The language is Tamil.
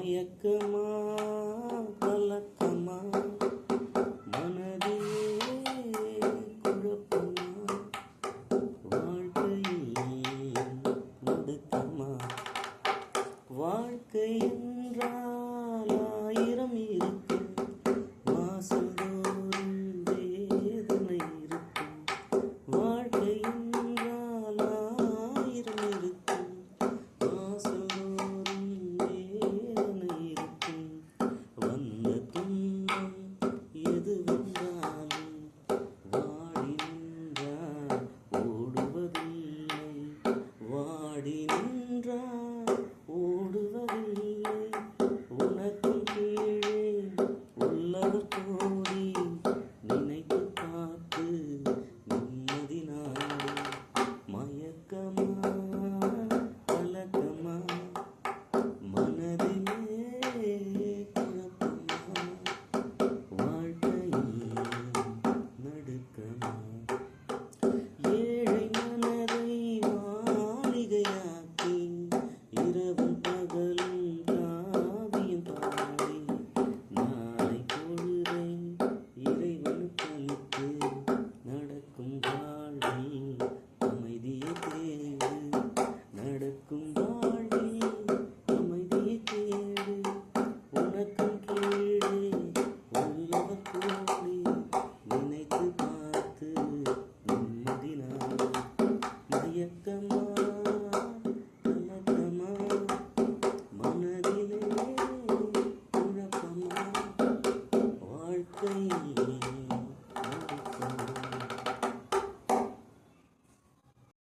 மயக்கமா கலக்கமா மனதிலே குழப்பமா வாழ்க்கையில் நடுக்கமா வாழ்க்கை என்றால் ஆயிரம் இருக்கு வாசல்தோறும் வேதனை இருக்கும் வாழ்க்கை என்றால் ஆயிரம் இருக்கும் வாசல்தோறும் வேதனை இருக்கும் வந்த துன்பம் எது வந்தாலும் வாடி நின்றால் ஓடுவதில்லை வாடி நின்றால் ஓடுவதில்லை உனக்கும் கீழே உள்ளவர் கோடி நினைத்து பார்த்து நிம்மதி நாடு மயக்கமா